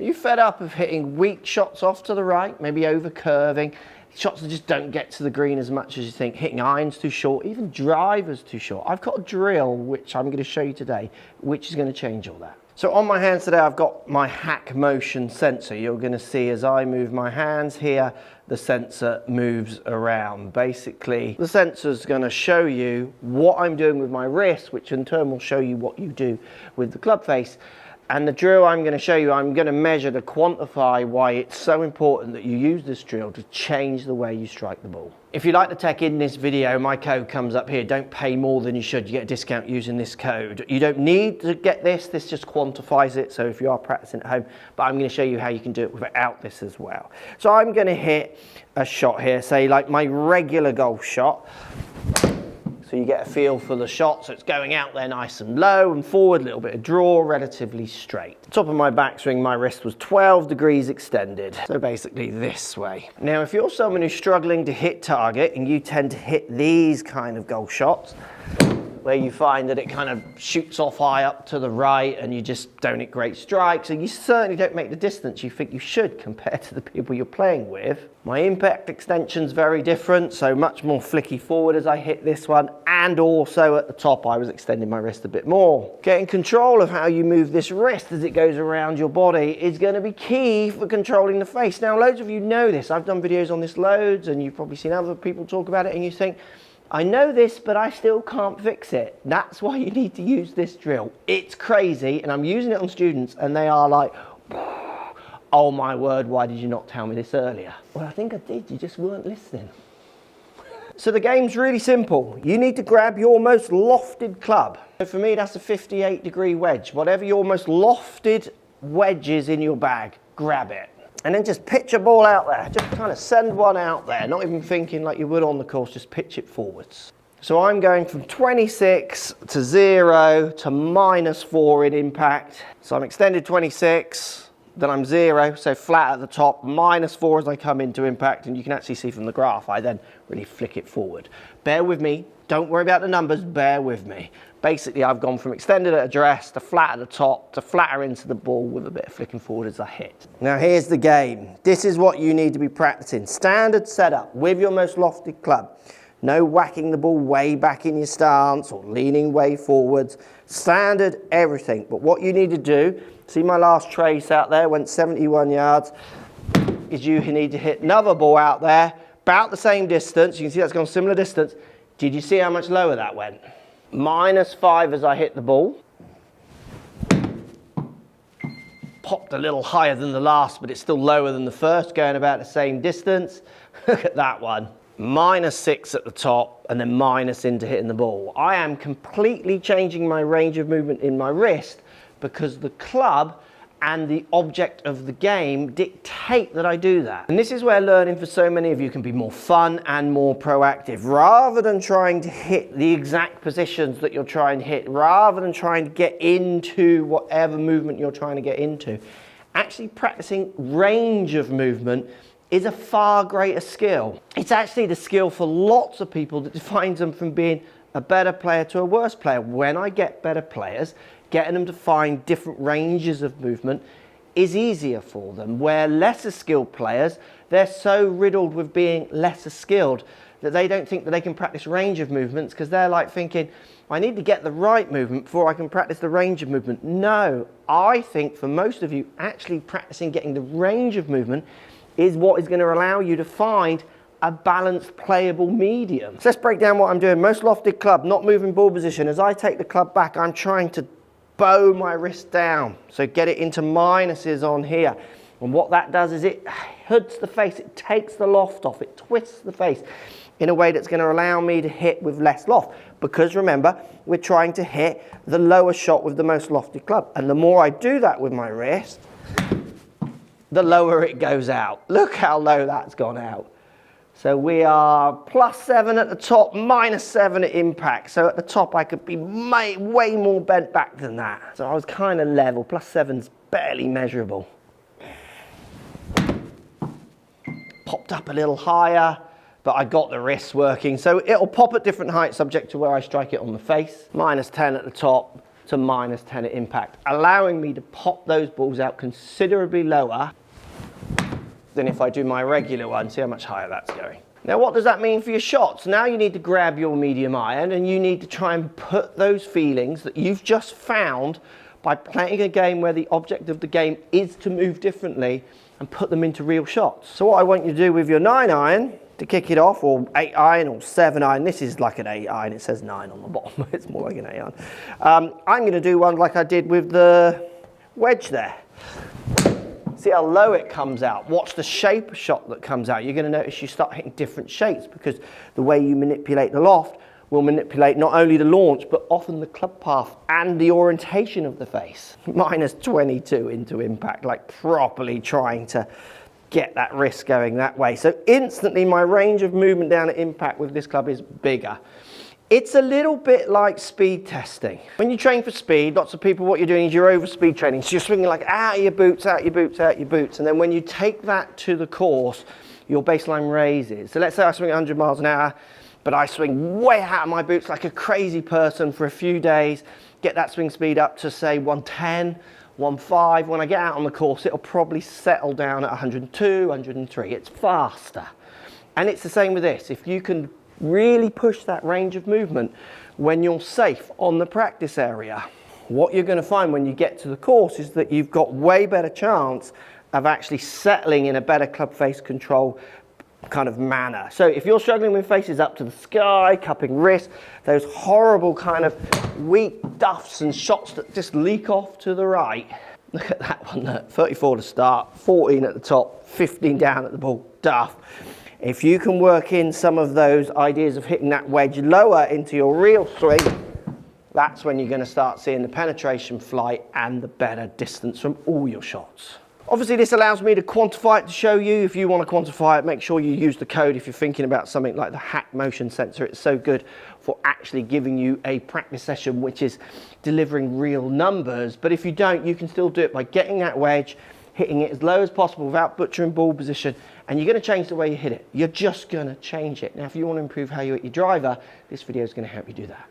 Are you fed up of hitting weak shots off to the right, maybe over curving? Shots that just don't get to the green as much as you think, hitting irons too short, even drivers too short. I've got a drill, which I'm going to show you today, which is going to change all that. So on my hands today, I've got my hack motion sensor. You're going to see as I move my hands here, the sensor moves around. Basically, the sensor's going to show you what I'm doing with my wrist, which in turn will show you what you do with the club face. And the drill I'm going to show you, I'm going to measure to quantify why it's so important that you use this drill to change the way you strike the ball. If you like the tech in this video, my code comes up here. Don't pay more than you should. You get a discount using this code. You don't need to get this. This just quantifies it. So if you are practicing at home, but I'm going to show you how you can do it without this as well. So I'm going to hit a shot here, say like my regular golf shot. So you get a feel for the shot, so it's going out there nice and low and forward, a little bit of draw, relatively straight. Top of my backswing, my wrist was 12 degrees extended, so basically this way. Now, if you're someone who's struggling to hit target and you tend to hit these kind of golf shots, where you find that it kind of shoots off high up to the right and you just don't hit great strikes, and you certainly don't make the distance you think you should compared to the people you're playing with. My impact extension's very different, so much more flicky forward as I hit this one, and also at the top I was extending my wrist a bit more. Getting control of how you move this wrist as it goes around your body is going to be key for controlling the face. Now, loads of you know this. I've done videos on this loads, and you've probably seen other people talk about it, and you think, I know this, but I still can't fix it. That's why you need to use this drill. It's crazy, and I'm using it on students, and they are like, oh my word, why did you not tell me this earlier? Well, I think I did, you just weren't listening. So the game's really simple. You need to grab your most lofted club. So for me, that's a 58-degree wedge. Whatever your most lofted wedge is in your bag, grab it. And then just pitch a ball out there. Just kind of send one out there, not even thinking like you would on the course, just pitch it forwards. So I'm going from 26 to 0 to -4 in impact. So I'm extended 26, then I'm 0, so flat at the top, -4 as I come into impact, and you can actually see from the graph, I then really flick it forward. Bear with me, don't worry about the numbers, bear with me. Basically, I've gone from extended at address to flat at the top to flatter into the ball with a bit of flicking forward as I hit. Now here's the game. This is what you need to be practicing. Standard setup with your most lofted club. No whacking the ball way back in your stance or leaning way forwards. Standard everything. But what you need to do, see my last trace out there, went 71 yards, is you need to hit another ball out there, about the same distance. You can see that's gone similar distance. Did you see how much lower that went? -5 as I hit the ball. Popped a little higher than the last, but it's still lower than the first, going about the same distance. Look at that one. -6 at the top, and then minus into hitting the ball. I am completely changing my range of movement in my wrist because the club and the object of the game dictate that I do that. And this is where learning for so many of you can be more fun and more proactive. Rather than trying to hit the exact positions that you're trying to hit, rather than trying to get into whatever movement you're trying to get into, actually practicing range of movement is a far greater skill. It's actually the skill for lots of people that defines them from being a better player to a worse player. When I get better players, getting them to find different ranges of movement is easier for them. Where lesser skilled players, they're so riddled with being lesser skilled that they don't think that they can practice range of movements because they're like thinking, I need to get the right movement before I can practice the range of movement. No, I think for most of you, actually practicing getting the range of movement is what is going to allow you to find a balanced playable medium. So let's break down what I'm doing. Most lofted club, not moving ball position. As I take the club back, I'm trying to bow my wrist down, so get it into minuses on here. And what that does is it hoods the face, it takes the loft off, it twists the face in a way that's going to allow me to hit with less loft. Because remember, we're trying to hit the lower shot with the most lofted club. And the more I do that with my wrist, the lower it goes out. Look how low that's gone out. So we are +7 at the top, -7 at impact. So at the top I could be way more bent back than that. So I was kind of level. +7's barely measurable. Popped up a little higher, but I got the wrists working. So it'll pop at different heights subject to where I strike it on the face. -10 at the top, to -10 at impact, allowing me to pop those balls out considerably lower than if I do my regular one. See how much higher that's going. Now, what does that mean for your shots? Now you need to grab your medium iron and you need to try and put those feelings that you've just found by playing a game where the object of the game is to move differently and put them into real shots. So what I want you to do with your 9 iron to kick it off, or 8 iron or 7 iron, this is like an 8 iron, it says 9 on the bottom, it's more like an 8 iron. I'm going to do one like I did with the wedge there. See how low it comes out. Watch the shape of shot that comes out. You're going to notice you start hitting different shapes because the way you manipulate the loft will manipulate not only the launch, but often the club path and the orientation of the face. -22 into impact, like properly trying to get that wrist going that way. So instantly my range of movement down at impact with this club is bigger. It's a little bit like speed testing. When you train for speed, lots of people, what you're doing is you're over speed training. So you're swinging like out of your boots, out your boots, out your boots. And then when you take that to the course, your baseline raises. So let's say I swing 100 miles an hour, but I swing way out of my boots like a crazy person for a few days, get that swing speed up to say 110, 1.5. When I get out on the course, it'll probably settle down at 102, 103. It's faster. And it's the same with this. If you can really push that range of movement when you're safe on the practice area, what you're going to find when you get to the course is that you've got way better chance of actually settling in a better club face control kind of manner. So if you're struggling with faces up to the sky, cupping wrists, those horrible kind of weak duffs and shots that just leak off to the right, look at that one there, 34 to start, 14 at the top, 15 down at the ball, duff. If you can work in some of those ideas of hitting that wedge lower into your real swing, that's when you're going to start seeing the penetration flight and the better distance from all your shots. Obviously this allows me to quantify it to show you. If you want to quantify it, make sure you use the code if you're thinking about something like the hack motion sensor. It's so good for actually giving you a practice session which is delivering real numbers. But if you don't, you can still do it by getting that wedge, hitting it as low as possible without butchering ball position, and you're going to change the way you hit it. You're just going to change it. Now, if you want to improve how you hit your driver, this video is going to help you do that.